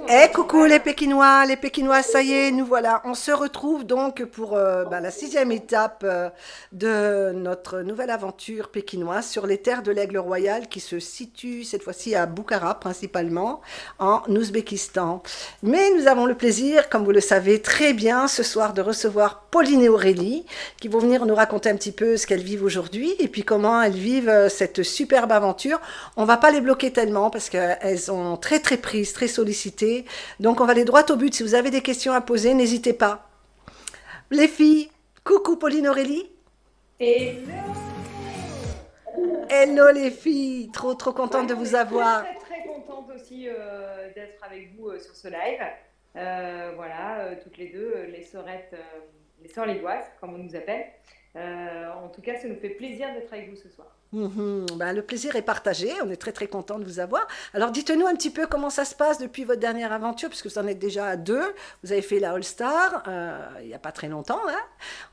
Eh, bonjour coucou Chantal. Les Pékinois, ça y est, nous voilà. On se retrouve donc pour la sixième étape de notre nouvelle aventure pékinoise sur les terres de l'Aigle Royal qui se situe cette fois-ci à Bukhara principalement, en Ouzbékistan. Mais nous avons le plaisir, comme vous le savez très bien, ce soir de recevoir Pauline et Aurélie qui vont venir nous raconter un petit peu ce qu'elles vivent aujourd'hui et puis comment elles vivent cette superbe aventure. On va pas les bloquer tellement parce qu'elles sont très très prises, très sollicitées. Donc on va aller droit au but. Si vous avez des questions à poser, n'hésitez pas. Les filles, coucou Pauline Aurélie. Hello! Hello les filles, trop trop contente Ouais, de on vous est très avoir. très très contente aussi d'être avec vous sur ce live. Voilà, toutes les deux, les sœurettes, les sœurs Lédoises, comme on nous appelle. En tout cas, ça nous fait plaisir d'être avec vous ce soir. Ben, le plaisir est partagé, on est très très content de vous avoir. Alors dites-nous un petit peu comment ça se passe depuis votre dernière aventure, puisque vous en êtes déjà à deux. Vous avez fait la All-Star il n'y a pas très longtemps. Hein.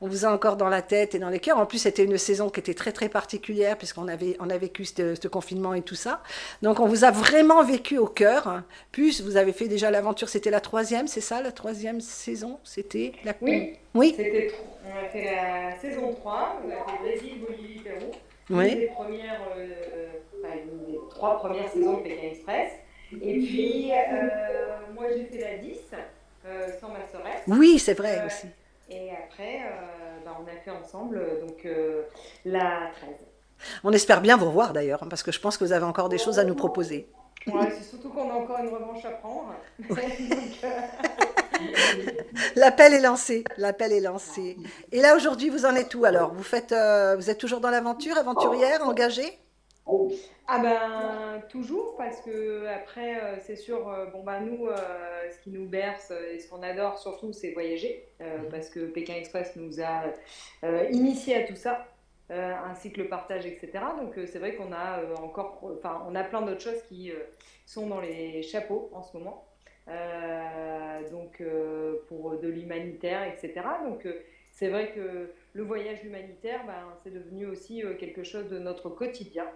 On vous a encore dans la tête et dans les cœurs. En plus, c'était une saison qui était très très particulière, on a vécu ce confinement et tout ça. Donc on vous a vraiment vécu au cœur. Hein. Puis vous avez fait déjà l'aventure, c'était la troisième, c'est ça, la troisième saison. C'était la... Oui, Oui, on a fait la saison 3. On a fait Brésil, Bolivie, Pérou. Une oui. des premières, enfin, une des trois premières saisons de Pékin Express. Et puis, moi j'ai fait la 10 sans ma sœurette. Oui, c'est vrai Euh, aussi. et après, on a fait ensemble la 13. On espère bien vous revoir d'ailleurs, hein, parce que je pense que vous avez encore des choses à nous proposer. Ouais, c'est surtout qu'on a encore une revanche à prendre. Donc, L'appel est lancé, l'appel est lancé. Et là aujourd'hui, vous en êtes où alors vous êtes toujours dans l'aventure, aventurière, engagée? ah ben toujours parce que après c'est sûr bon ben nous ce qui nous berce et ce qu'on adore surtout c'est voyager parce que Pékin Express nous a initié à tout ça ainsi que le partage etc. Donc c'est vrai qu'on a encore enfin on a plein d'autres choses qui sont dans les chapeaux en ce moment pour de l'humanitaire etc. Donc c'est vrai que le voyage humanitaire ben, c'est devenu aussi quelque chose de notre quotidien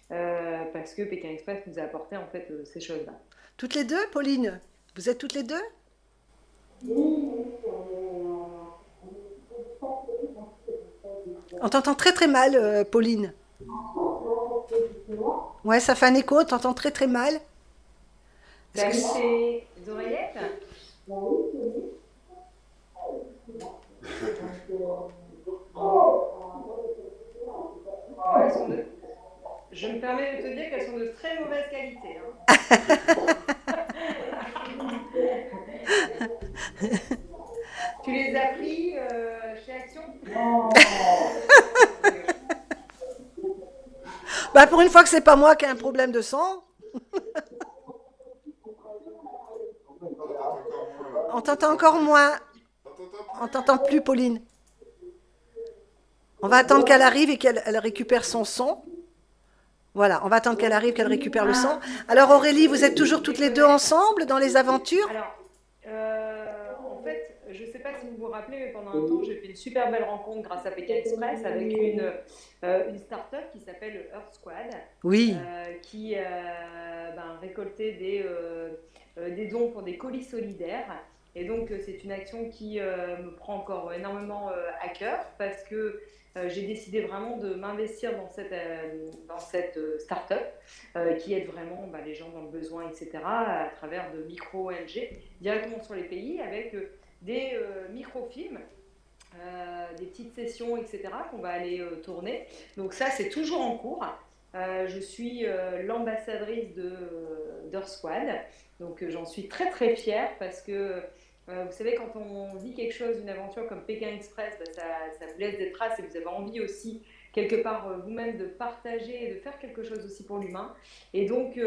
parce que Pékin Express nous a apporté en fait ces choses-là. Toutes les deux, Pauline? Vous êtes toutes les deux? On t'entend très très mal, Pauline. Ouais, ça fait un écho, on t'entend très très mal. Est-ce T'as que mis c'est- tes oreillettes. Ouais, elles sont de... Je me permets de te dire qu'elles sont de très mauvaise qualité. Hein. Tu les as pris chez Action. Je rigole. Bah pour une fois que c'est pas moi qui ai un problème de son, on t'entend encore moins. On t'entend plus, Pauline. On va attendre qu'elle arrive et qu'elle récupère son son. Voilà, on va attendre qu'elle arrive, qu'elle récupère le son. Ah, Alors Aurélie, vous êtes tu toujours toutes les deux déconnectes. ensemble dans les aventures? Alors, en fait, je ne sais pas si vous vous rappelez, mais pendant un temps, j'ai fait une super belle rencontre grâce à Pékin Express avec une start-up qui s'appelle Earth Squad, Oui. qui récoltait des dons pour des colis solidaires. Et donc, c'est une action qui me prend encore énormément à cœur parce que j'ai décidé vraiment de m'investir dans cette start-up qui aide vraiment les gens dans le besoin, etc., à travers de micro-ONG directement sur les pays avec des microfilms des petites sessions, etc., qu'on va aller tourner. Donc ça, c'est toujours en cours. Je suis l'ambassadrice d'Earth Squad, donc j'en suis très très fière parce que vous savez, quand on vit quelque chose, une aventure comme Pékin Express, ça vous laisse des traces et vous avez envie aussi, quelque part, vous-même, de partager et de faire quelque chose aussi pour l'humain. Et donc,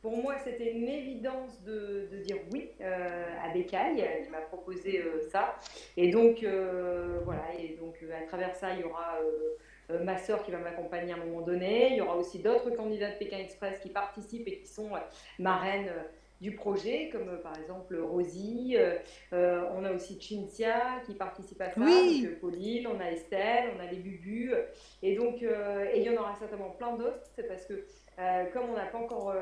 pour moi, c'était une évidence de dire oui à Bécaye, qui m'a proposé ça. Et donc, voilà, et donc à travers ça, il y aura ma sœur qui va m'accompagner à un moment donné. Il y aura aussi d'autres candidats de Pékin Express qui participent et qui sont marraines du projet, comme par exemple Rosie. On a aussi Cinzia qui participe à ça, donc Oui. Pauline, on a Estelle, on a les Bubus. Et donc, et il y en aura certainement plein d'autres. C'est parce que comme on n'a pas encore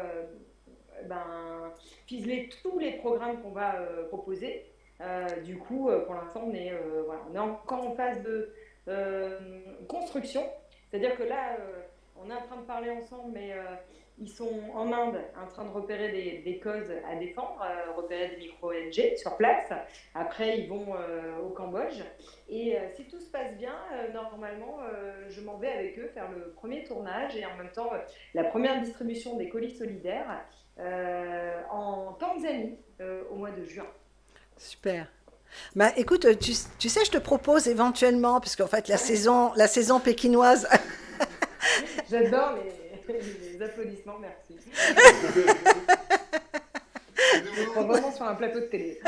ficeler tous les programmes qu'on va proposer. Du coup, pour l'instant, voilà, on est encore en phase de euh, construction. C'est-à-dire que là, on est en train de parler ensemble, mais ils sont en Inde en train de repérer des causes à défendre, repérer des micro-ONG sur place. Après, ils vont au Cambodge. Et si tout se passe bien, normalement, je m'en vais avec eux faire le premier tournage et en même temps la première distribution des colis solidaires en Tanzanie au mois de juin. Super. Bah, écoute, tu sais, je te propose éventuellement, puisqu'en fait la saison pékinoise, J'adore les applaudissements, merci. On se croit vraiment sur un plateau de télé.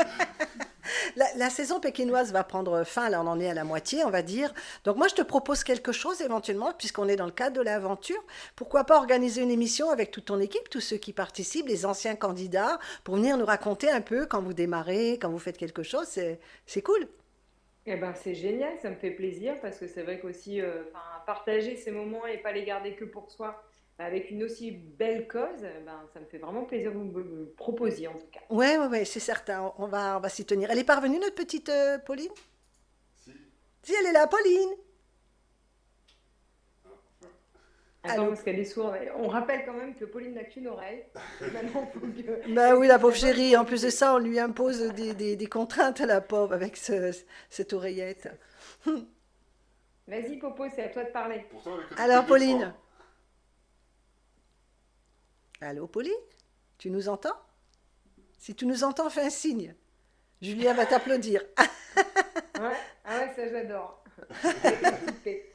la saison pékinoise va prendre fin, là on en est à la moitié, on va dire. Donc moi je te propose quelque chose éventuellement, puisqu'on est dans le cadre de l'aventure. Pourquoi pas organiser une émission avec toute ton équipe, tous ceux qui participent, les anciens candidats, pour venir nous raconter un peu quand vous démarrez, quand vous faites quelque chose, c'est cool. Eh ben, c'est génial, ça me fait plaisir parce que c'est vrai qu'aussi partager ces moments et pas les garder que pour soi avec une aussi belle cause, ça me fait vraiment plaisir que vous me le proposiez en tout cas. Ouais, ouais, ouais, c'est certain, on va s'y tenir. Elle est parvenue, notre petite Pauline? Si, elle est là, Pauline. Attends, Allô. parce qu'elle est sourde. On rappelle quand même que Pauline n'a qu'une oreille. Maintenant, il faut Ben oui, la que pauvre la bonne chérie. En plus de proximité. ça, on lui impose des contraintes à la pauvre avec cette oreillette. Vas-y, Popo, c'est à toi de parler. Alors, Pauline. Allô, Pauline? Tu nous entends? Si tu nous entends, fais un signe. Julien va t'applaudir. Ouais, ah ouais, ça j'adore. Elle est équipée.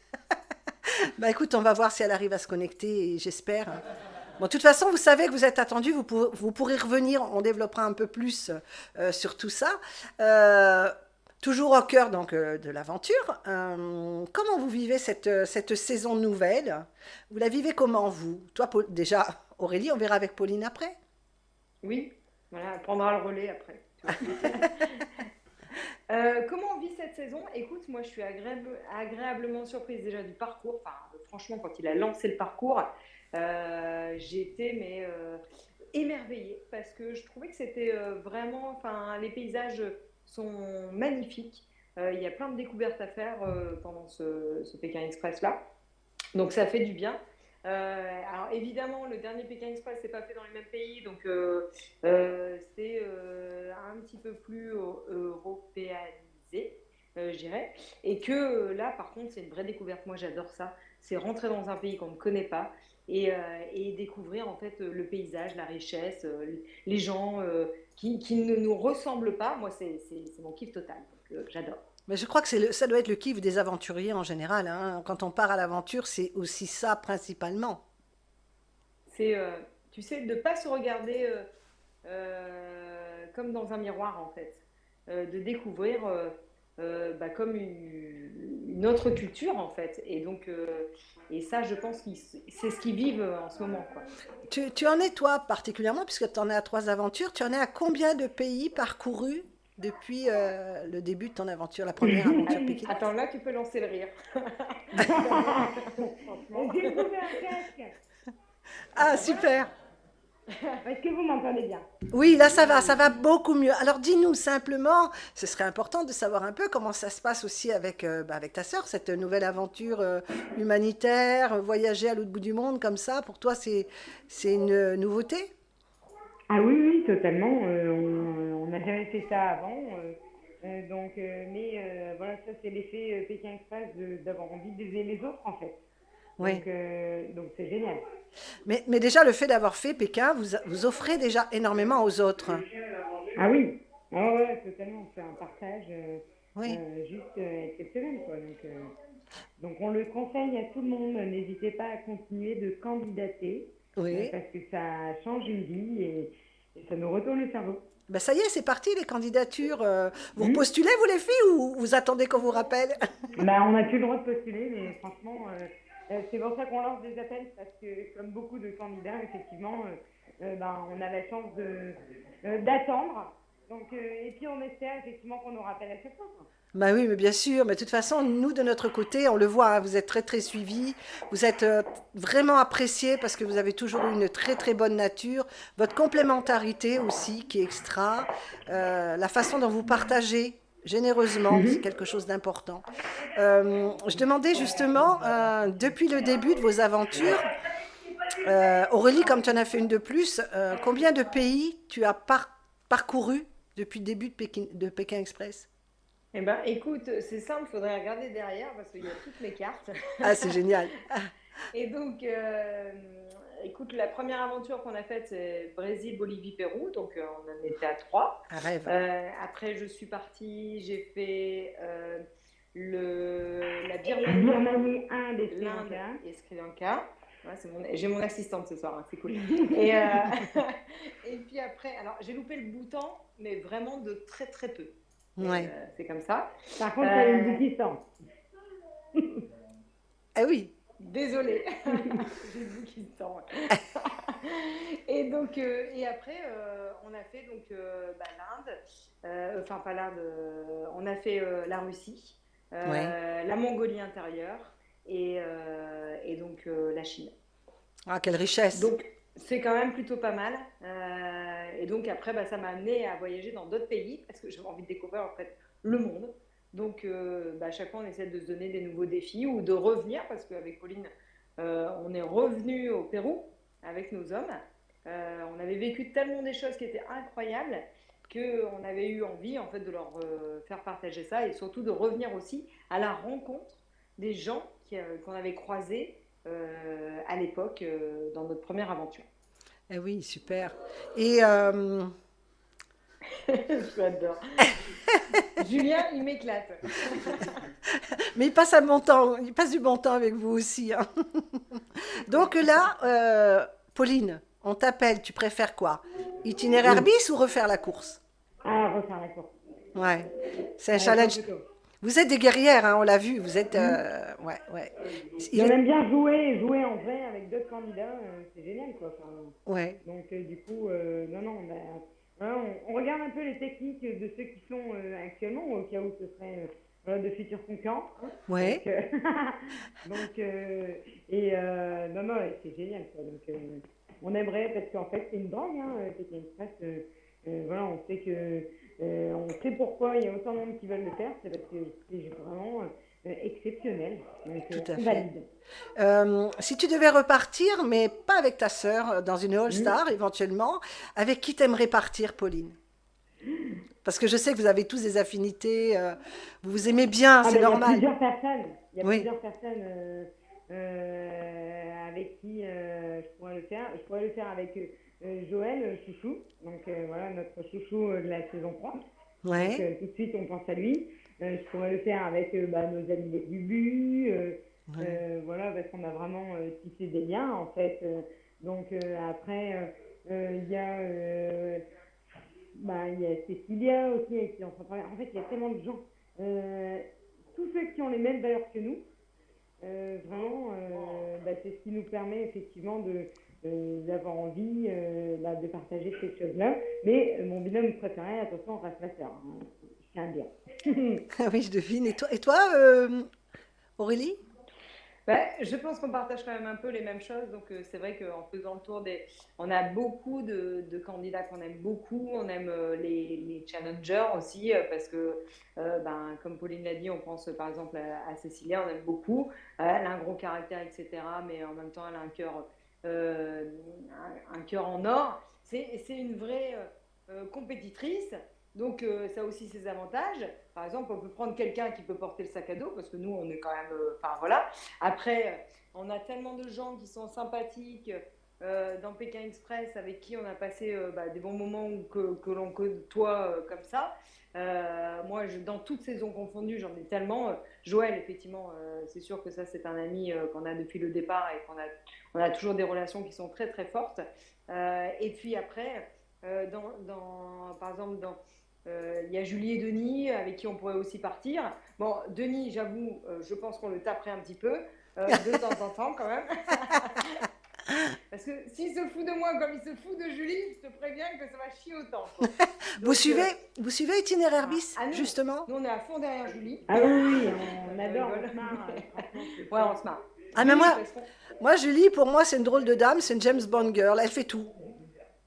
Bah écoute, on va voir si elle arrive à se connecter, et j'espère. Bon, de toute façon, vous savez que vous êtes attendu, vous pourrez revenir, on développera un peu plus sur tout ça. Euh, Toujours au cœur donc, de l'aventure. Comment vous vivez cette saison nouvelle? Vous la vivez comment, vous? Toi, déjà, Aurélie, on verra avec Pauline après. Oui, voilà, elle prendra le relais après. Tu vois. Comment on vit cette saison? Écoute, moi je suis agréablement surprise déjà du parcours. Enfin, franchement, quand il a lancé le parcours, j'ai été émerveillée parce que je trouvais que c'était vraiment, enfin, les paysages sont magnifiques. Il y a plein de découvertes à faire pendant ce Pékin Express là. Donc ça fait du bien. Alors évidemment, le dernier Pékin Express c'est pas fait dans les mêmes pays, donc c'est un petit peu plus européanisé, je dirais. Et que là, par contre, c'est une vraie découverte. Moi, j'adore ça. C'est rentrer dans un pays qu'on ne connaît pas et découvrir en fait le paysage, la richesse, les gens qui ne nous ressemblent pas. Moi, c'est mon kiff total. Donc, j'adore. Mais je crois que ça doit être le kiff des aventuriers en général, hein. Quand on part à l'aventure, c'est aussi ça principalement. C'est, tu sais, de ne pas se regarder comme dans un miroir, en fait. De découvrir comme une autre culture, en fait. Et donc, et ça, je pense que c'est ce qu'ils vivent en ce moment, quoi. Tu en es, toi, particulièrement, puisque tu en es à trois aventures, tu en es à combien de pays parcourus depuis le début de ton aventure, la première aventure pékinoise? Attends, là, tu peux lancer le rire. Franchement. J'ai trouvé un casque. Ah, Ah, bah voilà. super! Est-ce que vous m'entendez bien? Oui, là, ça va beaucoup mieux. Alors, dis-nous simplement, ce serait important de savoir un peu comment ça se passe aussi avec, avec ta sœur, cette nouvelle aventure humanitaire, voyager à l'autre bout du monde comme ça. Pour toi, c'est une nouveauté? Ah oui, oui, totalement. On n'a jamais fait ça avant. Mais voilà, ça c'est l'effet Pékin Express d'avoir envie d'aider les autres en fait. Oui. Donc c'est génial. Mais déjà, le fait d'avoir fait Pékin, vous offrez déjà énormément aux autres. Ah oui, ah ouais, totalement. C'est un partage Oui, juste exceptionnel quoi. Donc on le conseille à tout le monde. N'hésitez pas à continuer de candidater oui. parce que ça change une vie et ça nous retourne le cerveau. Ben ça y est, c'est parti, les candidatures. Vous Hmm. repostulez, vous les filles, ou vous attendez qu'on vous rappelle? Bah, on n'a plus le droit de postuler, mais franchement, c'est pour ça qu'on lance des appels, parce que comme beaucoup de candidats, effectivement, on a la chance d'attendre. Donc, et puis on espère effectivement qu'on nous rappelle à chaque fois, quoi. Bah oui, mais bien sûr. Mais de toute façon, nous, de notre côté, on le voit, hein, vous êtes très, très suivis. Vous êtes vraiment appréciés parce que vous avez toujours eu une très, très bonne nature. Votre complémentarité aussi, qui est extra. La façon dont vous partagez généreusement, c'est quelque chose d'important. Je demandais justement, depuis le début de vos aventures, Aurélie, comme tu en as fait une de plus, combien de pays tu as parcouru depuis le début de Pékin Express? Eh ben, écoute, c'est simple, faudrait regarder derrière parce qu'il y a toutes mes cartes. Ah, c'est génial. Et donc, écoute, la première aventure qu'on a faite, c'est Brésil, Bolivie, Pérou. Donc, on en était à 3. Un rêve. Après, je suis partie, j'ai fait la Birmanie, Birmanie, Inde et Sri l'Inde Lanka. et Sri Lanka. Ouais, j'ai mon assistante ce soir, hein, c'est cool. Et, et puis après, alors j'ai loupé le Bhoutan, mais vraiment de très très peu. Ouais. C'est comme ça. Par contre, t'as eu le Boukistan. Ah oui. Désolée, j'ai le Boukistan. Et donc, et après, on a fait donc l'Inde, enfin pas l'Inde, on a fait la Russie, Ouais. la Mongolie intérieure et donc la Chine. Ah, quelle richesse. Donc, c'est quand même plutôt pas mal. Et donc, après, bah, ça m'a amené à voyager dans d'autres pays parce que j'avais envie de découvrir en fait le monde. Donc, à chaque fois, on essaie de se donner des nouveaux défis ou de revenir parce qu'avec Pauline, on est revenu au Pérou avec nos hommes. On avait vécu tellement des choses qui étaient incroyables qu'on avait eu envie en fait de leur faire partager ça et surtout de revenir aussi à la rencontre des gens qu'on avait croisés à l'époque dans notre première aventure. Eh oui, super. Et J'adore. Julien, il m'éclate. mais il passe du bon temps avec vous aussi, hein. Donc là, Pauline, on t'appelle. Tu préfères quoi? Itinéraire Oui. bis ou refaire la course? Ah, refaire la course. Ouais. C'est un La course challenge. plutôt. Vous êtes des guerrières, hein, on l'a vu. Vous êtes, ouais, ouais. Et Il on est, aime bien jouer en vrai avec d'autres candidats, c'est génial quoi. Enfin, ouais. donc du coup, non, non, voilà, on regarde un peu les techniques de ceux qui sont actuellement, au cas où ce serait voilà, de futurs concurrents, hein. Donc, Ouais. non, non, c'est génial quoi. Donc, on aimerait, parce qu'en fait, c'est une drogue, hein, Pékin Express. Voilà, on sait on sait pourquoi il y a autant de monde qui veulent le faire, c'est parce que c'est vraiment exceptionnel. Donc, Tout à on fait. valide. Si tu devais repartir, mais pas avec ta sœur, dans une Hmm. All-Star éventuellement, avec qui t'aimerais partir, Pauline? Parce que je sais que vous avez tous des affinités, vous vous aimez bien, Ah c'est ben, il y a normal. plusieurs personnes. Il y a Oui, plusieurs personnes avec qui je pourrais le faire. Je pourrais le faire avec Joël, chouchou. Donc voilà, notre chouchou de la saison 3. Donc ouais, tout de suite, on pense à lui. Je pourrais le faire avec nos amis des Bubu. ouais. Voilà, parce qu'on a vraiment tissé des liens, en fait. Donc après, il y a Cécilia aussi, avec qui on s'entend bien. En fait, il y a tellement de gens. Euh, Tous ceux qui ont les mêmes valeurs que nous, vraiment, c'est ce qui nous permet effectivement d'avoir envie de partager ces choses-là. Mais mon binôme préféré, attention, reste ma sœur, hein. Je tiens à le dire. Ah oui, je devine. Et toi, Aurélie? Bah, je pense qu'on partage quand même un peu les mêmes choses. Donc, c'est vrai qu'en faisant le tour des. On a beaucoup de candidats qu'on aime beaucoup. On aime les challengers aussi, parce que, comme Pauline l'a dit, on pense par exemple à Cécilia, on aime beaucoup. Elle a un gros caractère, etc. Mais en même temps, elle a euh, un cœur en or. C'est une vraie compétitrice. Donc, ça a aussi ses avantages. Par exemple, on peut prendre quelqu'un qui peut porter le sac à dos, parce que nous, on est quand même. Enfin, voilà. Après, on a tellement de gens qui sont sympathiques dans Pékin Express avec qui on a passé des bons moments ou que l'on côtoie comme ça. Moi, dans toutes saisons confondues, j'en ai tellement. Joël, effectivement, c'est sûr que ça, c'est un ami qu'on a depuis le départ et on a toujours des relations qui sont très, très fortes. Et puis après, par exemple, il y a Julie et Denis avec qui on pourrait aussi partir. Bon, Denis, j'avoue, je pense qu'on le taperait un petit peu de temps en temps quand même. Parce que s'il se fout de moi comme il se fout de Julie, je te préviens que ça va chier autant. Quoi. Vous suivez Itinéraire Bis, nous, justement? Nous, on est à fond derrière Julie. Ah oui, on adore, on se marre. Ouais, on se marre. Ah, mais moi, Julie, pour moi, c'est une drôle de dame, c'est une James Bond girl, elle fait tout.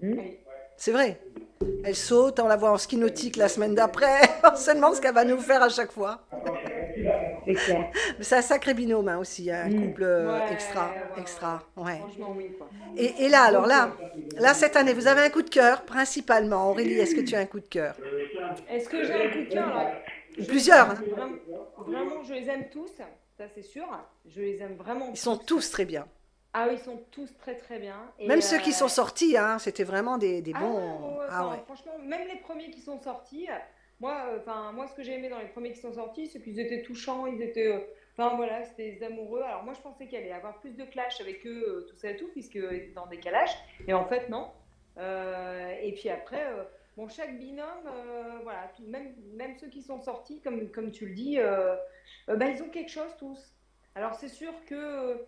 Oui. C'est vrai. Elle saute, on la voit en ski nautique la semaine d'après, on se demande ce qu'elle va nous faire à chaque fois. C'est clair. Mais c'est un sacré binôme hein, aussi, hein, un couple Ouais, extra. Ouais. Franchement, oui. Quoi. Et là, alors là, cette année, vous avez un coup de cœur, principalement. Aurélie, est-ce que tu as un coup de cœur? Est-ce que j'ai un coup de cœur alors, Plusieurs. Hein. Vraiment, je les aime tous, ça c'est sûr. Je les aime vraiment. Ils sont tous très bien. Ah oui, ils sont tous très très bien. Et même ceux qui sont sortis, hein, c'était vraiment des bons. Ouais. Franchement, même les premiers qui sont sortis, moi, ce que j'ai aimé dans les premiers qui sont sortis, c'est qu'ils étaient touchants, ils étaient. Enfin voilà, c'était des amoureux. Alors moi, je pensais qu'il allait y avoir plus de clash avec eux, tout ça et tout, puisqu'ils étaient en décalage. Et en fait, non. Et puis après, bon, chaque binôme, voilà, même ceux qui sont sortis, comme tu le dis, ils ont quelque chose tous. Alors c'est sûr que.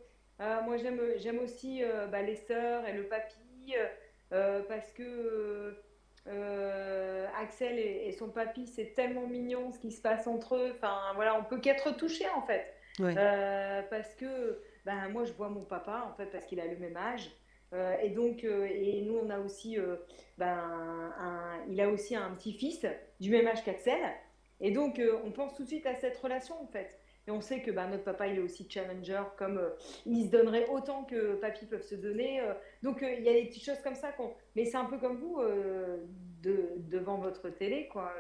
Moi, j'aime aussi les sœurs et le papy parce que Axel et son papy, c'est tellement mignon ce qui se passe entre eux. Enfin, voilà, on peut qu'être touché en fait. Oui. Parce que moi, je vois mon papa en fait parce qu'il a le même âge. Et donc, et nous, on a aussi, il a aussi un petit-fils du même âge qu'Axel. Et donc, on pense tout de suite à cette relation en fait. Et on sait que notre papa, il est aussi challenger, comme il se donnerait autant que papy peuvent se donner. Donc, il y a des petites choses comme ça. Mais c'est un peu comme vous, devant votre télé. Quoi.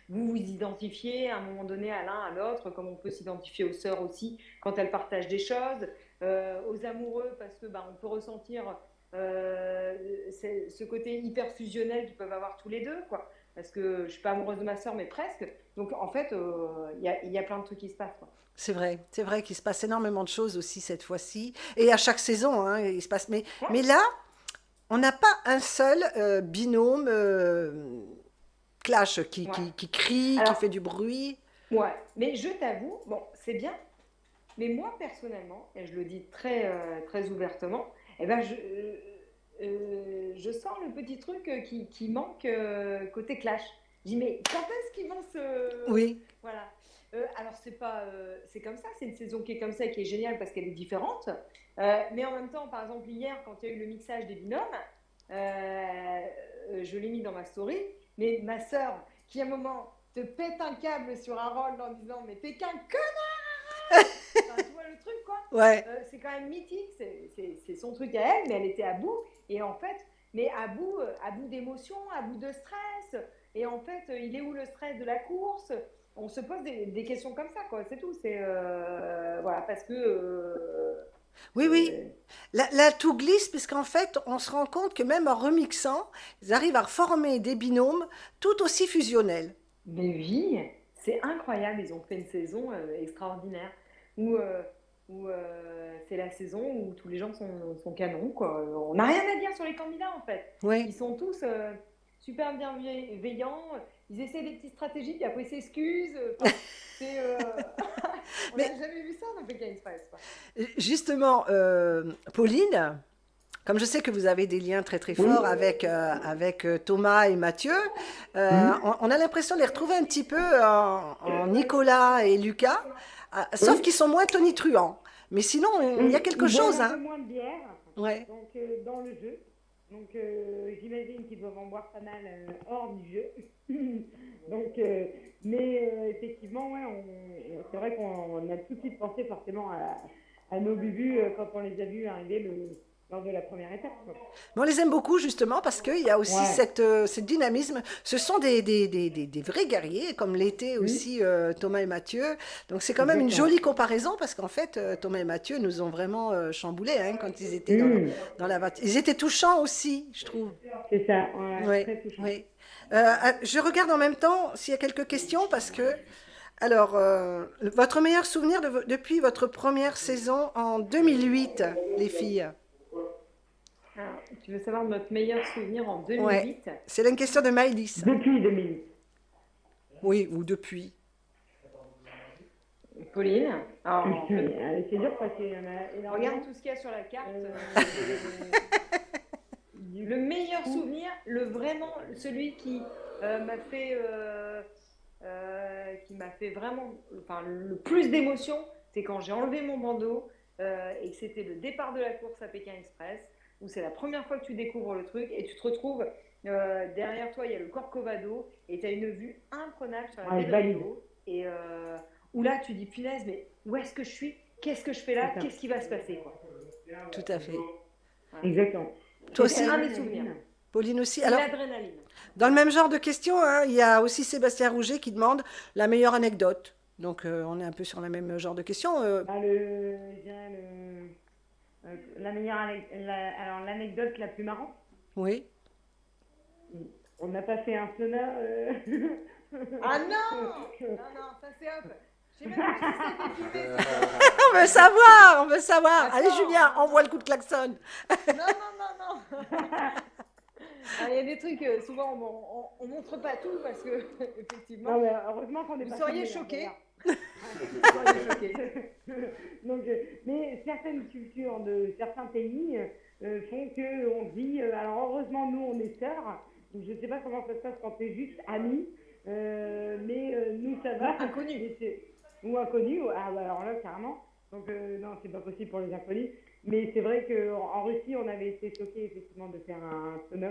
Vous vous identifiez à un moment donné à l'un, à l'autre, comme on peut s'identifier aux sœurs aussi quand elles partagent des choses, aux amoureux, parce que on peut ressentir ce côté hyper fusionnel qu'ils peuvent avoir tous les deux. Quoi. Parce que je ne suis pas amoureuse de ma sœur, mais presque. Donc, en fait, il y a plein de trucs qui se passent. Quoi. C'est vrai qu'il se passe énormément de choses aussi cette fois-ci. Et à chaque saison, hein, il se passe. Mais là, on n'a pas un seul binôme clash qui crie, qui fait du bruit. Ouais, mais je t'avoue, bon, c'est bien. Mais moi, personnellement, et je le dis très, très ouvertement, je sens le petit truc qui manque côté clash. Je dis, mais quand est-ce qu'ils vont se... Oui. Voilà. Alors, c'est comme ça, c'est une saison qui est comme ça et qui est géniale parce qu'elle est différente. Mais en même temps, par exemple, hier, quand il y a eu le mixage des binômes, je l'ai mis dans ma story, mais ma sœur, qui à un moment te pète un câble sur Harold en disant, mais t'es qu'un connard. Enfin, tu vois le truc, quoi. Ouais. C'est quand même mythique, c'est son truc à elle, mais elle était à bout. Et en fait, mais à bout d'émotions, à bout de stress. Et en fait, il est où le stress de la course? On se pose des questions comme ça, quoi. C'est tout. C'est voilà, parce que. Oui. Là, tout glisse, puisqu'en fait, on se rend compte que même en remixant, ils arrivent à former des binômes tout aussi fusionnels. Mais oui, c'est incroyable. Ils ont fait une saison extraordinaire où c'est la saison où tous les gens sont canons, quoi. On n'a rien à dire sur les candidats, en fait. Oui. Ils sont tous super bienveillants. Ils essaient des petites stratégies, puis après ils s'excusent. On n'a jamais vu ça dans Pékin Express. Quoi. Justement, Pauline, comme je sais que vous avez des liens très très forts avec Thomas et Mathieu, on a l'impression de les retrouver un petit peu en Nicolas et Lucas, sauf qu'ils sont moins tonitruants. Mais sinon, il y a quelque chose. Un peu moins de bière, ouais. Donc, dans le jeu. Donc, j'imagine qu'ils doivent en boire pas mal hors du jeu. Donc, mais effectivement, ouais, c'est vrai qu'on a tout de suite pensé forcément à nos bubus quand on les a vus arriver lors de la première étape. Quoi. Mais on les aime beaucoup justement parce qu'il y a aussi ce dynamisme. Ce sont des vrais guerriers, comme l'étaient aussi Thomas et Mathieu. Donc c'est quand même une jolie comparaison parce qu'en fait, Thomas et Mathieu nous ont vraiment chamboulés quand ils étaient dans la voiture. Ils étaient touchants aussi, je trouve. C'est ça, très touchant. Oui. Je regarde en même temps s'il y a quelques questions parce que... Alors, votre meilleur souvenir depuis votre première saison en 2008, les filles? Alors, tu veux savoir notre meilleur souvenir en 2008? Ouais. C'est une question de Maëlys. Depuis 2008. Oui, ou depuis. Pauline? C'est dur parce qu'il y en a énormément. Regarde tout ce qu'il y a sur la carte. celui qui m'a fait vraiment, enfin, le plus d'émotion, c'est quand j'ai enlevé mon bandeau et que c'était le départ de la course à Pékin Express, où c'est la première fois que tu découvres le truc et tu te retrouves derrière toi, il y a le Corcovado et tu as une vue imprenable sur la baie de Rio. Et où là, tu dis, punaise, mais où est-ce que je suis? Qu'est-ce que je fais là? Qu'est-ce qui va se passer, quoi? Tout à fait. Voilà. Exactement. Toi aussi, un des souvenirs. Pauline aussi. C'est Alors, l'adrénaline. dans le même genre de questions, hein, il y a aussi Sébastien Rouget qui demande la meilleure anecdote. Donc, on est un peu sur le même genre de questions. Je dirais la meilleure alors l'anecdote la plus marrante. Oui. On n'a pas fait un sauna. Ah non! Non, ça c'est hop. Je sais même pas si ça a été filmé, ça. On veut savoir, on veut savoir. Attends, Allez, Julien, envoie le coup de klaxon. Non. Ah, il y a des trucs, souvent on montre pas tout parce que, effectivement, Non, mais heureusement qu'on est vous pas seriez filmé, choqués. Vous seriez choqués. Donc, mais certaines cultures de certains pays font qu'on dit, alors heureusement nous on est sœurs, donc je sais pas comment ça se passe quand t'es juste amis, mais nous ça va. Inconnus. Ou inconnus, ah bah alors là carrément, donc non c'est pas possible pour les inconnus, mais c'est vrai qu'en Russie on avait été choqués effectivement de faire un sauna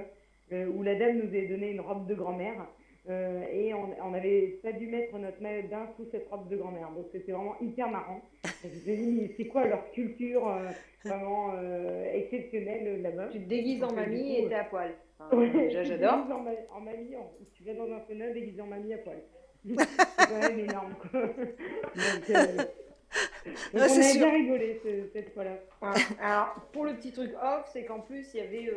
où la dame nous avait donné une robe de grand-mère. Et on avait pas dû mettre notre maillot de bain sous cette robe de grand-mère. Donc c'était vraiment hyper marrant. Et je me suis dit, mais c'est quoi leur culture vraiment exceptionnelle là-bas? Tu te déguises en mamie et t'es à poil. Enfin, Ouais, déjà, j'adore. En mamie, tu vas dans un sauna déguisé en mamie à poil. C'est quand même énorme, quoi. Donc on a bien rigolé cette fois-là. Ouais. Alors, pour le petit truc off, c'est qu'en plus, il y avait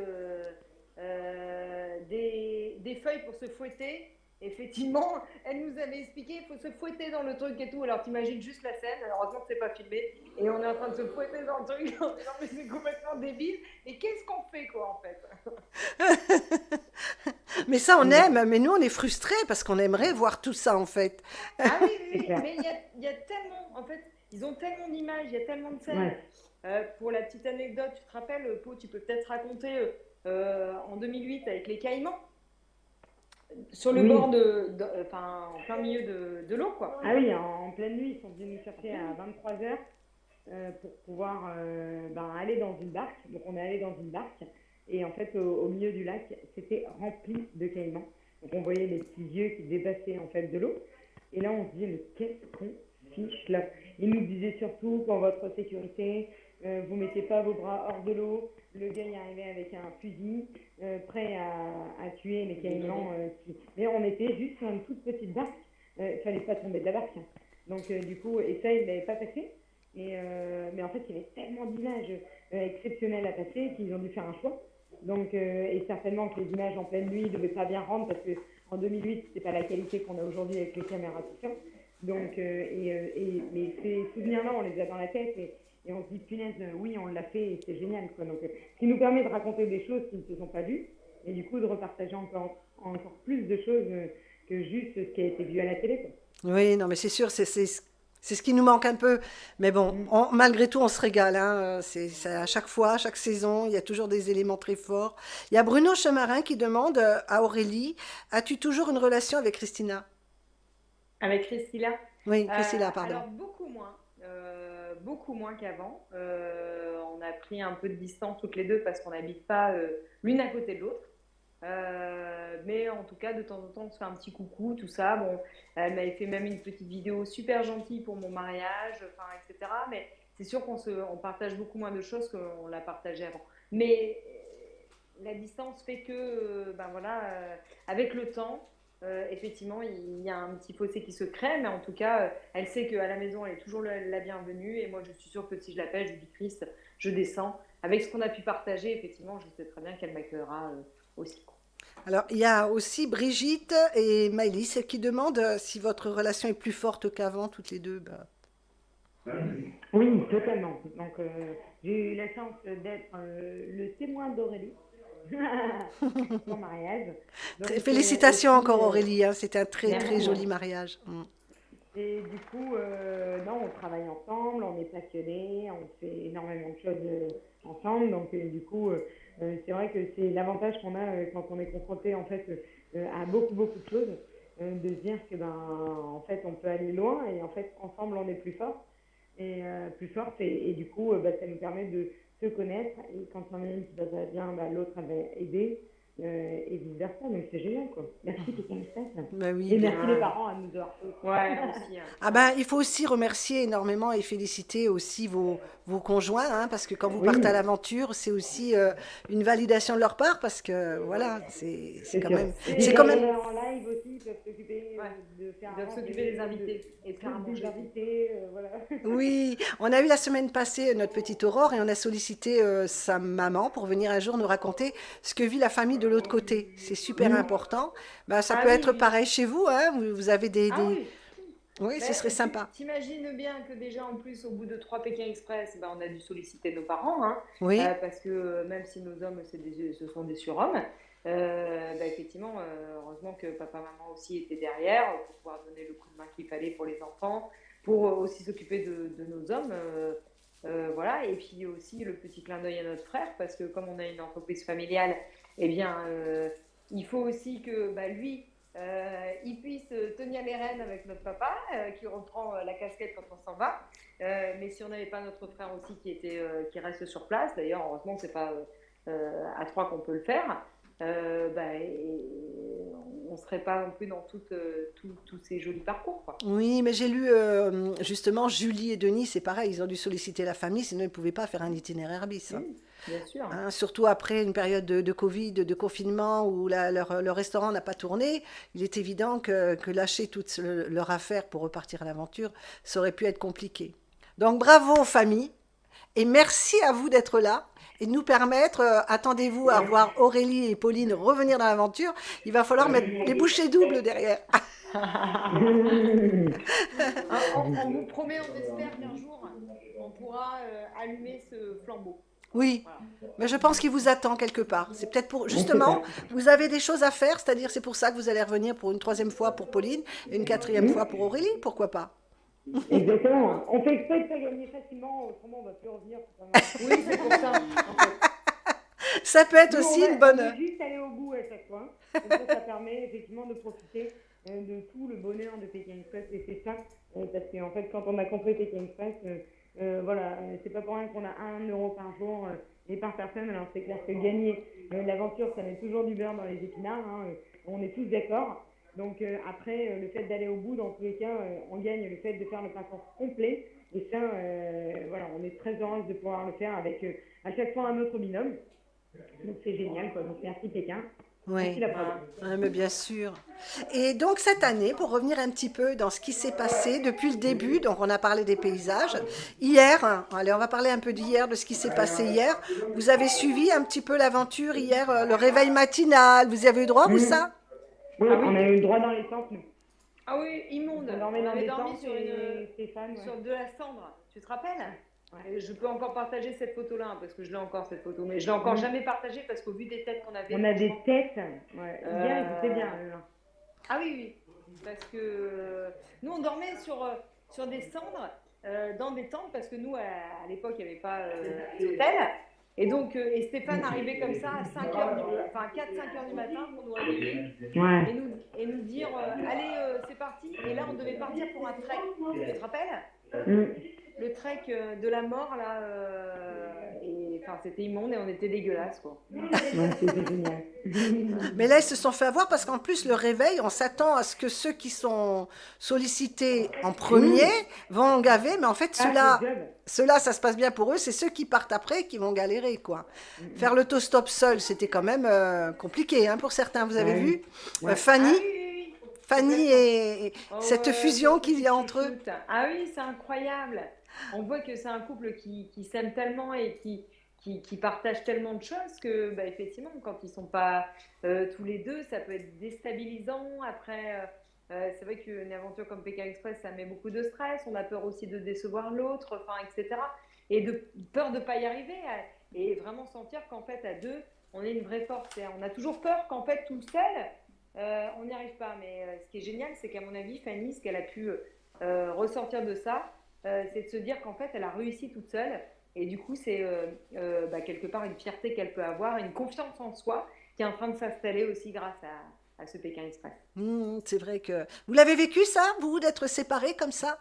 des feuilles pour se fouetter. Effectivement, elle nous avait expliqué il faut se fouetter dans le truc et tout. Alors, t'imagines juste la scène. Heureusement que c'est pas filmé. Et on est en train de se fouetter dans le truc. En disant, mais c'est complètement débile. Et qu'est-ce qu'on fait, quoi, en fait? Mais ça, on aime. Mais nous, on est frustrés parce qu'on aimerait voir tout ça, en fait. Ah oui. Mais il y a tellement, en fait, ils ont tellement d'images, il y a tellement de scènes. Pour la petite anecdote, tu te rappelles, Pau, tu peux peut-être raconter en 2008 avec les Caïmans, sur le bord enfin, en plein milieu de l'eau, quoi. Ah oui, en pleine nuit, ils sont venus nous chercher à 23h pour pouvoir aller dans une barque. Donc on est allé dans une barque et en fait au milieu du lac, c'était rempli de caïmans. Donc on voyait les petits yeux qui dépassaient en fait de l'eau. Et là on se disait, mais qu'est-ce qu'on fiche là? Ils nous disaient surtout pour votre sécurité, vous mettez pas vos bras hors de l'eau. Le gars y arrivait avec un fusil, prêt à tuer les caïmans. Mais on était juste sur une toute petite barque. Il fallait pas tomber de la barque. Donc du coup, et ça, il l'avait pas passé. Mais en fait, il y avait tellement d'images exceptionnelles à passer qu'ils ont dû faire un choix. Donc, et certainement que les images en pleine nuit ne devaient pas bien rendre parce qu'en 2008, c'est pas la qualité qu'on a aujourd'hui avec les caméras tout ça. Donc, mais ces souvenirs-là, on les a dans la tête et on se dit, punaise, oui, on l'a fait et c'est génial, quoi. Donc, ce qui nous permet de raconter des choses qui ne se sont pas vues et du coup de repartager encore plus de choses que juste ce qui a été vu à la télé, quoi. Oui, non, mais c'est sûr, c'est ce qui nous manque un peu. Mais bon, malgré tout, on se régale. Hein. À chaque fois, chaque saison, il y a toujours des éléments très forts. Il y a Bruno Chemarin qui demande à Aurélie, as-tu toujours une relation avec Christina? Avec Christina? Oui, Christina, pardon. Alors, beaucoup moins qu'avant. On a pris un peu de distance toutes les deux parce qu'on n'habite pas l'une à côté de l'autre. Mais en tout cas, de temps en temps, on se fait un petit coucou, tout ça. Bon, elle m'avait fait même une petite vidéo super gentille pour mon mariage, enfin, etc. Mais c'est sûr qu'on partage beaucoup moins de choses qu'on l'a partagé avant. Mais la distance fait que, avec le temps, effectivement, il y a un petit fossé qui se crée, mais en tout cas, elle sait qu'à la maison, elle est toujours la bienvenue. Et moi, je suis sûre que si je l'appelle, je lui dis Christ, je descends. Avec ce qu'on a pu partager, effectivement, je sais très bien qu'elle m'accueillera aussi. Alors, il y a aussi Brigitte et Maëlys qui demandent si votre relation est plus forte qu'avant, toutes les deux. Oui, totalement. Donc, j'ai eu la chance d'être le témoin d'Aurélie. Son mariage. Donc, félicitations encore Aurélie, hein, c'était un très joli mariage. Et du coup, non, on travaille ensemble, on est passionnés, on fait énormément de choses ensemble. Donc, du coup, c'est vrai que c'est l'avantage qu'on a quand on est confronté en fait à beaucoup, beaucoup de choses, de se dire que en fait, on peut aller loin et en fait, ensemble, on est plus fort et plus forte. Et du coup, ça nous permet de se connaître. Et quand on a une qui va pas bien, l'autre, elle va aider. Et vice versa, donc c'est génial quoi. Merci Pékin Express. Bah oui, Et bien. merci les parents à nous avoir fait aussi. Ouais, aussi. Ah ben, il faut aussi remercier énormément et féliciter aussi vos conjoints, hein, parce que quand vous partez à Oui, l'aventure, c'est aussi une validation de leur part, parce que voilà, c'est c'est quand sûr. même, Et c'est les quand même, en live aussi, ils peuvent s'occuper Ouais. de faire Ils doivent à s'occuper des manger, invités et de faire à des manger. invités, voilà. oui, on a eu la semaine passée notre petite Aurore et on a sollicité sa maman pour venir un jour nous raconter ce que vit la famille de l'autre côté. C'est super important. Ben, ça Ah peut oui, être oui. pareil chez vous, hein, vous avez Ah oui. Oui, ce serait Mais sympa. t'imagines bien que déjà en plus au bout de 3 Pékin Express, on a dû solliciter nos parents, hein, Oui, parce que même si nos hommes ce sont des surhommes, effectivement, heureusement que papa maman aussi étaient derrière pour pouvoir donner le coup de main qu'il fallait pour les enfants, pour aussi s'occuper de nos hommes, voilà. Et puis aussi le petit clin d'œil à notre frère, parce que comme on a une entreprise familiale, eh bien, il faut aussi que lui il puisse tenir les rênes avec notre papa, qui reprend la casquette quand on s'en va. Mais si on n'avait pas notre frère aussi qui reste sur place, d'ailleurs, heureusement que c'est pas à trois qu'on peut le faire, on ne serait pas non plus dans tous ces jolis parcours, quoi. oui, mais j'ai lu justement Julie et Denis, c'est pareil, ils ont dû solliciter la famille, sinon ils ne pouvaient pas faire un itinéraire bis, hein. Bien sûr. Hein, surtout après une période de Covid, de confinement où leur restaurant n'a pas tourné, il est évident que lâcher toute leur affaire pour repartir à l'aventure, ça aurait pu être compliqué. Donc bravo aux familles et merci à vous d'être là et de nous permettre, attendez-vous à voir Aurélie et Pauline revenir dans l'aventure, il va falloir mettre les bouchées doubles derrière. On vous promet, on espère qu'un jour, on pourra allumer ce flambeau. Oui, Voilà. mais je pense qu'il vous attend quelque part. C'est peut-être pour, justement, vous avez des choses à faire, c'est-à-dire c'est pour ça que vous allez revenir pour une troisième fois pour Pauline et une quatrième fois pour Aurélie, pourquoi pas? Exactement. On fait exprès de pas gagner facilement, autrement on va plus revenir. Oui, c'est pour ça, en fait. Ça peut être Nous, aussi une on bonne... veut juste aller au bout à chaque fois. Comme ça permet effectivement de profiter de tout le bonheur de Pékin Express. Et c'est ça, parce qu'en fait, quand on a compris Pékin Express, voilà, c'est pas pour rien qu'on a 1 € par jour et par personne. Alors c'est clair que gagner l'aventure, ça met toujours du beurre dans les épinards, hein, on est tous d'accord. Donc après, le fait d'aller au bout, dans tous les cas, on gagne le fait de faire le parcours complet. Et ça, voilà, on est très heureuse de pouvoir le faire avec à chaque fois un autre binôme. Donc c'est génial, quoi. Donc merci Pékin. Merci Oui, la preuve. mais bien sûr. Et donc cette année, pour revenir un petit peu dans ce qui s'est passé depuis le début, donc on a parlé des paysages. Hier, allez, on va parler un peu d'hier, de ce qui s'est passé hier. Vous avez suivi un petit peu l'aventure hier, le réveil matinal, vous y avez eu droit, vous, ça? Oui, Ah oui. on a eu le droit dans les tentes, nous. Ah oui, immonde. On dormait On dans avait des dormi tentes sur et Stéphane, sur de la cendre. Tu te rappelles? Ouais. Et je peux encore partager cette photo-là, hein, parce que je l'ai encore cette photo, mais je l'ai encore jamais partagée parce qu'au vu des têtes qu'on avait, On a des franchement, têtes. Ouais. Hier, ils étaient bien, eux, hein. Ah oui, oui, parce que nous on dormait sur des cendres dans des tentes parce que nous à l'époque il n'y avait pas d'hôtel. Et donc et Stéphane arrivait comme ça à 4-5 heures du matin pour nous réveiller Ouais. et nous dire allez c'est parti. Et là on devait partir pour un trek. Tu te rappelles? Mm. Le trek de la mort là et enfin c'était immonde et on était dégueulasses quoi. Ouais, c'était génial. Mais là, ils se sont fait avoir parce qu'en plus, le réveil, on s'attend à ce que ceux qui sont sollicités en premier vont gaver, mais en fait, Ah, ceux-là, c'est le job. ceux-là, ça se passe bien pour eux, c'est ceux qui partent après qui vont galérer, quoi. Faire l'autostop seul, c'était quand même compliqué, hein, pour certains. Vous avez Ouais. vu Ouais. Fanny, Ah oui. Fanny et Oh cette ouais, fusion cette qu'il y a entre eux. chouchoute. Ah oui, c'est incroyable. On voit que c'est un couple qui s'aime tellement et qui partage tellement de choses que, effectivement, quand ils sont pas tous les deux, ça peut être déstabilisant. Après, c'est vrai qu'une aventure comme Pékin Express, ça met beaucoup de stress. On a peur aussi de décevoir l'autre, enfin, etc. Et peur de pas y arriver. Et vraiment sentir qu'en fait, à deux, on est une vraie force. Et on a toujours peur qu'en fait, tout seul, on n'y arrive pas. Mais ce qui est génial, c'est qu'à mon avis, Fanny, ce qu'elle a pu ressortir de ça, c'est de se dire qu'en fait, elle a réussi toute seule. Et du coup, c'est quelque part une fierté qu'elle peut avoir, une confiance en soi qui est en train de s'installer aussi grâce à ce Pékin Express. C'est vrai que... Vous l'avez vécu ça, vous, d'être séparés comme ça?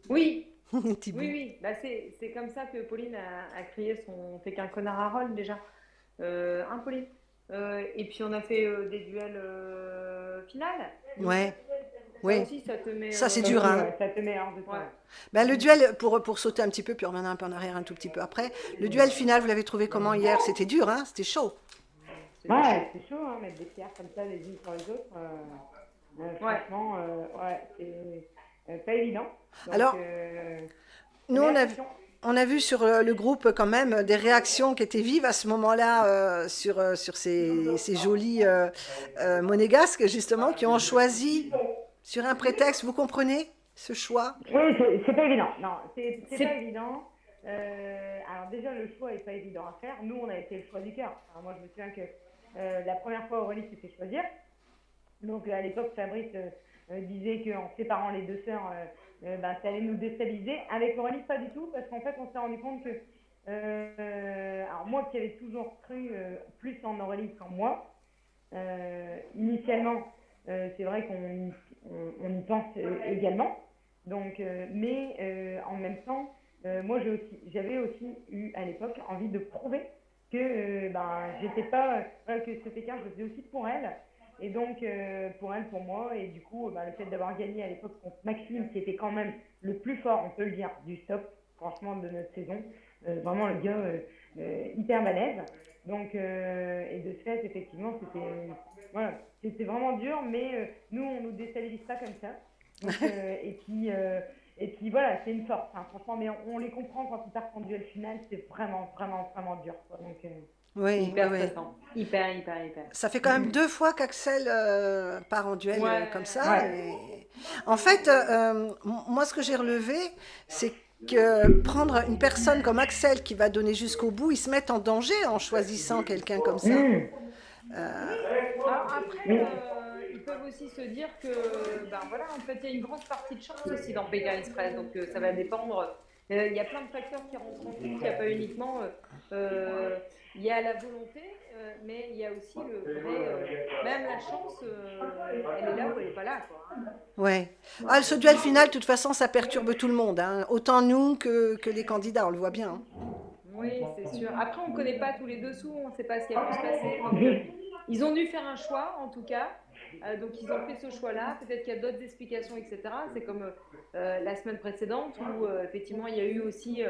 Oui, oui, Thibaut. oui. Bah, c'est comme ça que Pauline a créé son Pékin connard à Roll déjà. Pauline. Et puis on a fait des duels finales. Ouais, Ça oui. aussi, ça te met. Ça, c'est Ça dur, aussi, hein. ouais, ça te met hors de toi. Ouais. Ouais. Ben, le duel, pour sauter un petit peu, puis revenir un peu en arrière un tout petit peu après, le duel final, vous l'avez trouvé comment hier? C'était dur, hein? C'était chaud. C'était chaud. Ouais, c'est chaud, hein, mettre des pierres comme ça les unes sur les autres. Ouais. Franchement, ouais, c'est pas évident. Donc, Alors, nous, mais on a, attention. on a vu sur le groupe quand même des réactions qui étaient vives à ce moment-là sur ces jolis monégasques, justement, qui ont choisi sur un prétexte. Vous comprenez ce choix? Oui, c'est pas évident. Non, c'est pas C'est évident. Alors déjà, le choix est pas évident à faire. Nous, on a été le choix du cœur. Alors, moi, je me souviens que la première fois, Aurélie s'est fait choisir. Donc à l'époque, Fabrice disait qu'en séparant les deux sœurs, ça allait nous déstabiliser. Avec Aurélie, pas du tout, parce qu'en fait, on s'est rendu compte que, alors moi qui avais toujours cru plus en Aurélie qu'en moi, initialement, c'est vrai qu'on y pense également. Donc, mais en même temps, moi j'avais aussi eu à l'époque envie de prouver que j'étais pas, que ce Pékin, je le faisais aussi pour elle. Et donc, pour elle, pour moi, et du coup, le fait d'avoir gagné à l'époque contre Maxime, qui était quand même le plus fort, on peut le dire, du stop, franchement, de notre saison. Vraiment, le gars hyper balèze. Donc, et de ce fait, effectivement, voilà, c'était vraiment dur, mais nous, on nous déstabilise pas comme ça. Donc, et puis voilà, c'est une force, hein, franchement, mais on les comprend quand ils partent en duel final, c'est vraiment, vraiment, vraiment dur, quoi. Donc, Oui, oui, hyper oui. stressant. Hyper, hyper, hyper. Ça fait quand même deux fois qu'Axel part en duel comme ça. Ouais. ouais. Et... En fait, moi, ce que j'ai relevé, c'est que prendre une personne comme Axel qui va donner jusqu'au bout, ils se mettent en danger en choisissant quelqu'un comme ça. Mmh. Alors après, Mais ils peuvent aussi se dire que, ben voilà, en fait, il y a une grande partie de chance aussi dans Pékin Express, donc ça va dépendre. Il y a plein de facteurs qui rentrent en compte. Il n'y a pas uniquement, il y a la volonté, mais il y a aussi le vrai, même la chance, elle est là ou elle n'est pas là, quoi. Hein. Ouais. Ah, ce duel final, de toute façon, ça perturbe tout le monde, hein. Autant nous que les candidats, on le voit bien, hein. Oui, c'est sûr. Après, on ne connaît pas tous les dessous, on ne sait pas ce qui a pu se passer. Donc, ils ont dû faire un choix, en tout cas. Donc, ils ont fait ce choix-là. Peut-être qu'il y a d'autres explications, etc. C'est comme la semaine précédente où, effectivement, il y a eu aussi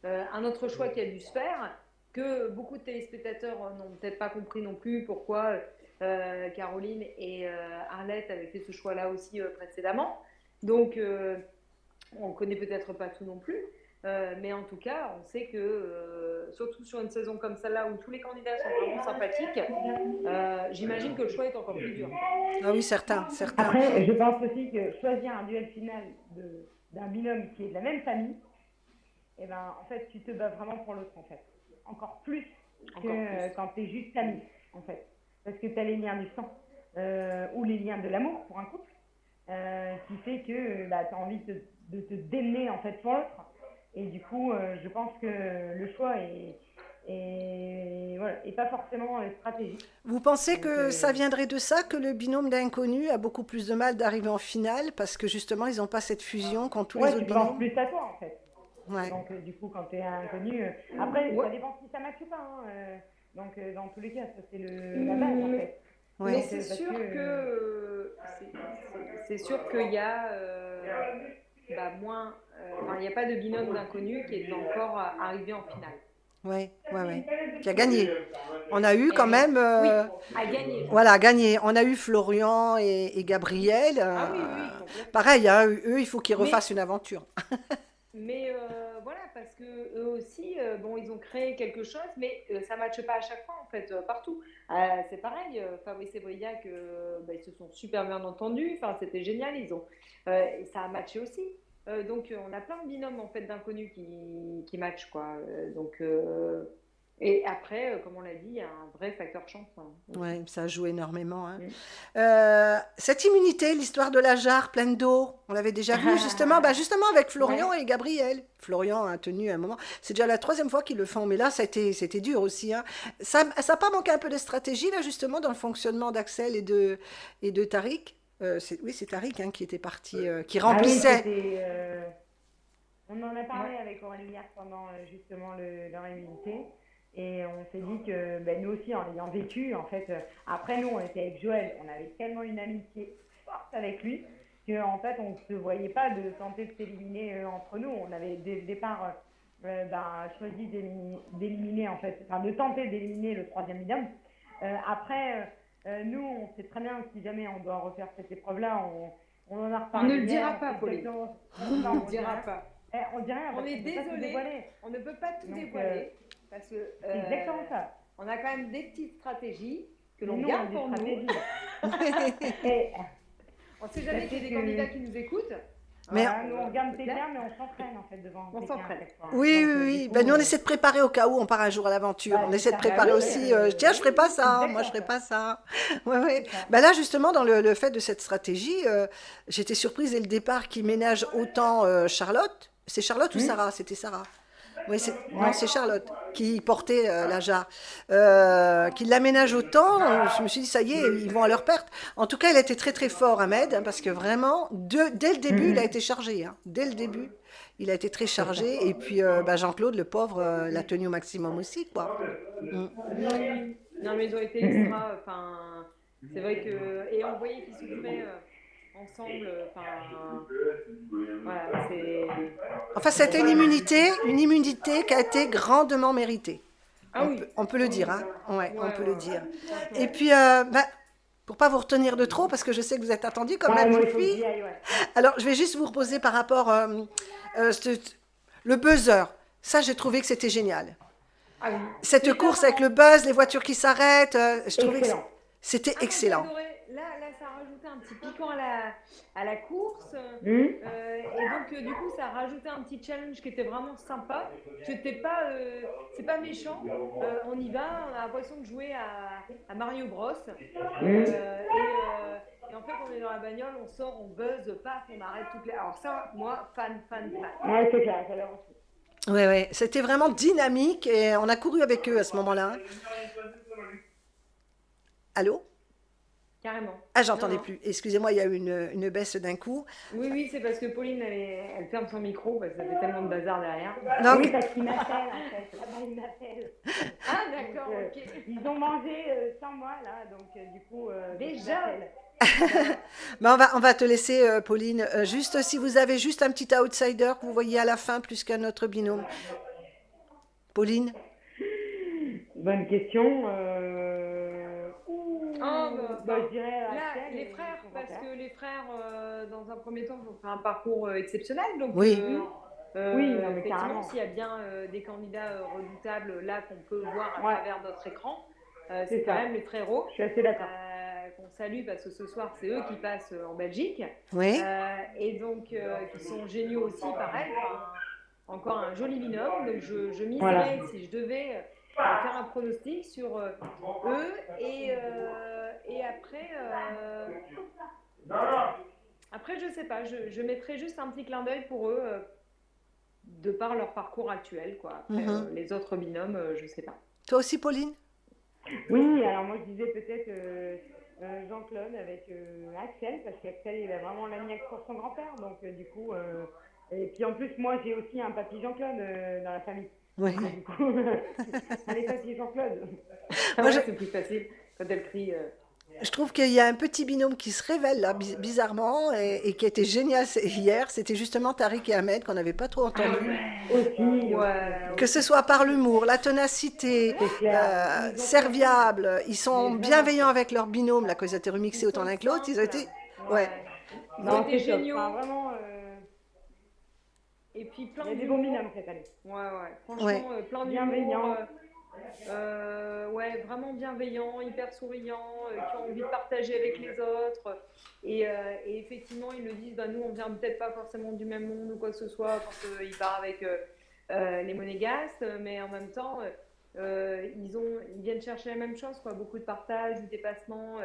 un autre choix qui a dû se faire, que beaucoup de téléspectateurs n'ont peut-être pas compris non plus pourquoi Caroline et Arlette avaient fait ce choix-là aussi précédemment. Donc, on ne connaît peut-être pas tout non plus. Mais en tout cas, on sait que, surtout sur une saison comme celle-là où tous les candidats sont vraiment sympathiques, j'imagine que le choix est encore plus dur. Ah oui, certains, certains. après, je pense aussi que choisir un duel final d'un binôme qui est de la même famille, et ben, en fait, tu te bats vraiment pour l'autre, en fait. Encore plus que Encore plus. quand tu es juste ami, en fait. Parce que tu as les liens du sang, ou les liens de l'amour pour un couple, qui fait que tu as envie de te démener, en fait, pour l'autre. Et du coup, je pense que le choix voilà, est pas forcément stratégique. Vous pensez Donc, que ça viendrait de ça, que le binôme d'inconnus a beaucoup plus de mal d'arriver en finale parce que justement, ils n'ont pas cette fusion quand tous les ouais, autres tu penses binômes? plus à toi, en fait. Ouais. Donc, du coup, quand tu es inconnu, après, Ouais. ça dépend si ça matche ou pas. Hein, donc, dans tous les cas, ça, c'est la base, en fait. Mais Ouais. c'est parce sûr que, que c'est sûr qu'il y a moins. Enfin, il n'y a pas de binôme d'inconnus qui est encore arrivé en finale. Ouais, ouais, ouais. Qui a gagné. On a eu quand Et même, oui, à gagner. voilà, gagné. On a eu Florian et Gabriel. Ah oui, oui, complètement. Pareil, hein, eux, il faut qu'ils Mais refassent une aventure. Mais voilà, parce que eux aussi, bon, ils ont créé quelque chose, mais ça ne matche pas à chaque fois, en fait, partout. C'est pareil, Fabrice et Briac, ils se sont super bien entendus, enfin, c'était génial, et ça a matché aussi. Donc, on a plein de binômes, en fait, d'inconnus qui matchent, quoi. Donc, Et après, comme on l'a dit, il y a un vrai facteur chance, hein, aussi. Ouais, ça joue énormément, hein. Mm. Cette immunité, l'histoire de la jarre pleine d'eau, on l'avait déjà vu justement, bah justement avec Florian Ouais. et Gabriel. Florian a tenu un moment. C'est déjà la troisième fois qu'ils le font, mais là, c'était dur aussi, hein. Ça a pas manqué un peu de stratégie là justement dans le fonctionnement d'Axel et de Tariq. Oui, c'est Tariq hein, qui était parti, qui Ah oui, remplissait. on en a parlé Ouais. avec Aurélie hier pendant justement leur immunité. Et on s'est dit que ben, nous aussi, en ayant vécu, en fait, après nous, on était avec Joël, on avait tellement une amitié forte avec lui qu'en fait, on ne se voyait pas de tenter de s'éliminer entre nous. On avait dès le départ choisi d'éliminer, en fait, enfin de tenter d'éliminer le troisième binôme. Après, nous, on sait très bien que si jamais on doit refaire cette épreuve-là, on en a On ne reparlé le hier, dira on pas, sait Pauline. exactement. On ne Non, le on dira dirait, pas. on dirait rien On parce est qu'on ne peut pas tout désolé, dévoiler. on ne peut pas tout Donc, dévoiler parce que c'est exactement ça. on a quand même des petites stratégies que Mais l'on nous, on a garde des pour nous. stratégies. Et On ne sait jamais qu'il y a des sachez candidats que qui nous écoutent. Mais voilà, nous, on regarde C'est clair. quelqu'un, mais on s'entraîne en fait devant On quelqu'un à s'entraîne. chaque fois. Oui, Donc, oui, du oui. coup, Ben, nous, on essaie de préparer au cas où on part un jour à l'aventure. On c'est essaie de ça. préparer Bah oui, aussi. Tiens, je ferai pas c'est ça. Moi, je ferai exactement pas ça. ça. Ouais, ouais. C'est ça. Ben là, justement, dans le fait de cette stratégie, j'étais surprise dès le départ qu'ils ménagent autant Charlotte. C'est Charlotte ou Sarah? C'était Sarah. Oui, non, Ouais. c'est Charlotte qui portait la jarre. Qui l'aménage autant. Je me suis dit, ça y est, ils vont à leur perte. En tout cas, il a été très très fort, Ahmed, hein, parce que vraiment, dès le début, il a été chargé. Hein. Dès le début, il a été très C'est ça. chargé. Et puis, bah, Jean-Claude, le pauvre, l'a tenu au maximum aussi, quoi. Mm. Oui. Non, mais ils ont été extra. Enfin, c'est vrai que. Et on voyait qu'ils souffraient ensemble. Enfin, voilà, c'est. Enfin, c'était une immunité qui a été grandement méritée. Ah oui. On peut le dire, hein. Ouais, Ouais, on peut le ouais. dire. Franchement. Et puis, bah, pour pas vous retenir de trop, parce que je sais que vous êtes attendu quand Ouais, même, moi, les il faut que filles. j'y aille, ouais. Alors, je vais juste vous reposer par rapport le buzzer. Ça, j'ai trouvé que c'était génial. Ah oui. Cette C'est course marrant. avec le buzz, les voitures qui s'arrêtent, je trouvais que Excellent. c'était Ah, moi j'ai excellent. adoré. Là, ça a rajouté un petit piquant à la course. Hum. Et donc, du coup, ça a rajouté un petit challenge qui était vraiment sympa. C'était pas, c'est pas méchant. On y va, on a l'impression de jouer à Mario Bros. Et en fait, on est dans la bagnole, on sort, on buzz, paf, on arrête toutes les. Alors, ça, moi, fan. Ouais, c'est clair, j'adore aussi. Ouais, ouais, c'était vraiment dynamique et on a couru avec eux à ce moment-là. Allô? Carrément. Ah, Non, j'entendais non. plus. Excusez-moi, il y a eu une baisse d'un coup. Oui, c'est parce que Pauline, elle ferme son micro parce que ça fait tellement de bazar derrière. Donc, Oui, parce qu'ils m'appellent en fait. Là-bas, ils m'appellent. Ah, d'accord, Donc, ok. ils ont mangé sans moi là, donc du coup, Déjà. ils m'appellent. bah, on va te laisser, Pauline. Juste si vous avez juste un petit outsider que vous voyez à la fin plus qu'un autre binôme. Pauline? Bonne question. Oh, Je dirais là, Axel les et frères, son parce grand-père. que les frères, dans un premier temps, vont faire un parcours exceptionnel. Donc, Oui. Oui, non, mais effectivement, carrément. s'il y a bien des candidats redoutables là qu'on peut voir à Ouais. travers notre écran, C'est c'est quand ça. même les frérots. Je suis assez d'accord. Qu'on salue parce que ce soir, c'est eux qui passent en Belgique. Oui. Et donc, qui sont géniaux aussi, pareil. Enfin, encore un joli binôme. Donc, je miserais, Voilà. si je devais faire un pronostic sur eux. Et après, après, je sais pas. Je mettrais juste un petit clin d'œil pour eux, de par leur parcours actuel, quoi. Après, Mhm. les autres binômes, je sais pas. Toi aussi, Pauline? Oui, alors moi je disais peut-être Jean-Claude avec Axel, parce qu'Axel il a vraiment la niaque pour son grand-père, donc du coup, et puis en plus moi j'ai aussi un papy Jean-Claude dans la famille. Oui. Donc, du coup, allez papy Jean-Claude. Ah Moi, ouais, c'est plus facile quand elle crie. je trouve qu'il y a un petit binôme qui se révèle là, bizarrement, et qui était génial hier. C'était justement Tariq et Ahmed qu'on n'avait pas trop entendu. Aussi, Ouais. Que ce soit par l'humour, la ténacité, c'est clair. Ils ont serviables, ils sont Mais bienveillants vraiment. avec leur binôme, là, quand ils étaient remixés autant l'un que l'autre, ils ont été... Ouais. Ils Non, ont été c'est top. géniaux. Enfin, vraiment, Et puis il plein y a des d'humour. bons binômes cette année. Ouais. Franchement, Ouais. plein Bienveillants. d'humour. Ouais, vraiment bienveillants, hyper souriants, qui ont envie de partager avec les autres. Et effectivement, ils le disent, bah, nous, on vient peut-être pas forcément du même monde ou quoi que ce soit quand ils partent avec les monégasques, mais en même temps, ils viennent chercher la même chose, quoi. Beaucoup de partage, du dépassement,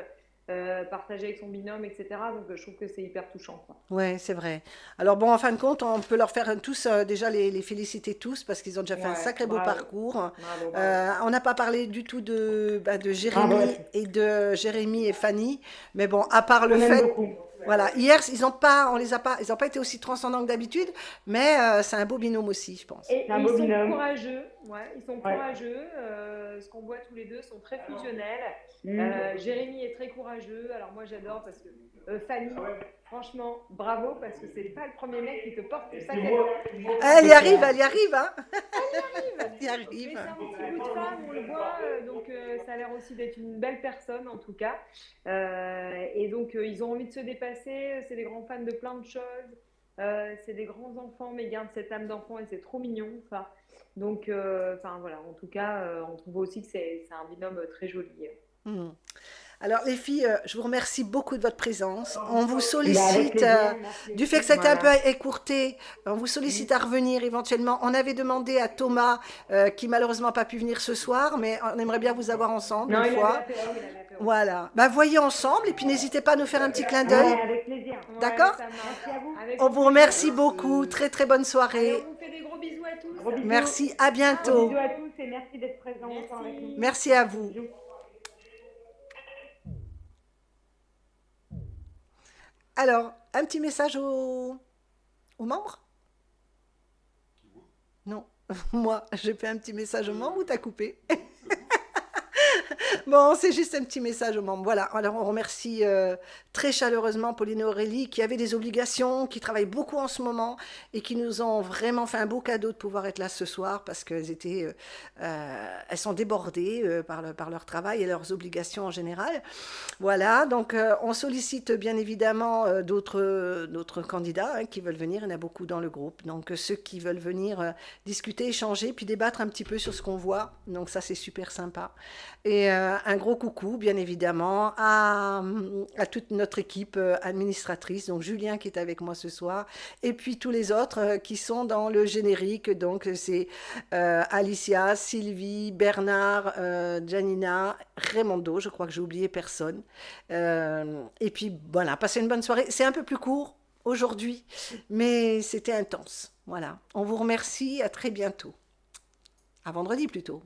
partager avec son binôme, etc. Donc je trouve que c'est hyper touchant, quoi. Ouais, c'est vrai. Alors bon, en fin de compte, on peut leur faire tous, déjà les féliciter tous parce qu'ils ont déjà fait un Ouais, sacré beau bravo, parcours. bravo, bravo. On n'a pas parlé du tout de Bravo à Jérémy tous. Jérémy et Fanny, mais bon, à part le On aime fait, beaucoup. voilà, hier ils ont pas été aussi transcendants que d'habitude, mais c'est un beau binôme aussi, je pense. Et C'est un ils beau sont binôme. courageux, ouais, ils sont Ouais. courageux. Ce qu'on voit tous les deux sont très fusionnels. Mm. Jérémy est très courageux. Alors moi j'adore parce que Fanny, franchement, bravo parce que c'est pas le premier mec qui te porte ton sac à dos. Elle y C'est arrive, clair. elle y arrive, hein. Elle y Mais arrive. c'est un petit bout de femme, on le voit, donc ça a l'air aussi d'être une belle personne en tout cas. Et donc ils ont envie de se dépasser, c'est des grands fans de plein de choses. C'est des grands enfants, mais ils gardent cette âme d'enfant et c'est trop mignon. Enfin, donc, enfin voilà, en tout cas, on trouve aussi que c'est un binôme très joli. Hmm. Alors, les filles, je vous remercie beaucoup de votre présence. On vous Bah, avec sollicite, plaisir. Merci du fait que aussi. ça a été un peu Voilà. écourté, on vous sollicite à revenir éventuellement. On avait demandé à Thomas, qui malheureusement n'a pas pu venir ce soir, mais on aimerait bien vous avoir ensemble Non, une il avait fois. apéro, il avait apéro. Voilà. Bah, voyez ensemble et puis n'hésitez pas à nous faire un petit clin d'œil. Ouais, avec plaisir. Ouais, D'accord? ça Merci marche. à vous. Avec On vous plaisir. remercie beaucoup. Très très bonne Allez, soirée. on vous fait des gros bisous à tous. Gros bisous. Merci. À Gros bientôt. bisous à tous et merci d'être présents encore avec nous. Merci à vous. Bisous. Alors, un petit message aux membres? Non. Moi, j'ai fait un petit message aux membres ou t'as coupé? Bon, c'est juste un petit message aux membres. Voilà, alors on remercie très chaleureusement Pauline et Aurélie qui avaient des obligations, qui travaillent beaucoup en ce moment et qui nous ont vraiment fait un beau cadeau de pouvoir être là ce soir parce elles sont débordées par leur travail et leurs obligations en général. Voilà, donc on sollicite bien évidemment d'autres candidats qui veulent venir. Il y en a beaucoup dans le groupe. Donc ceux qui veulent venir discuter, échanger, puis débattre un petit peu sur ce qu'on voit. Donc ça, c'est super sympa. Et un gros coucou, bien évidemment, à toute notre équipe administratrice. Donc Julien qui est avec moi ce soir. Et puis tous les autres qui sont dans le générique. Donc c'est Alicia, Sylvie, Bernard, Janina, Raimondo. Je crois que j'ai oublié personne. Et puis voilà, passez une bonne soirée. C'est un peu plus court aujourd'hui, mais c'était intense. Voilà, on vous remercie, à très bientôt. À vendredi plutôt.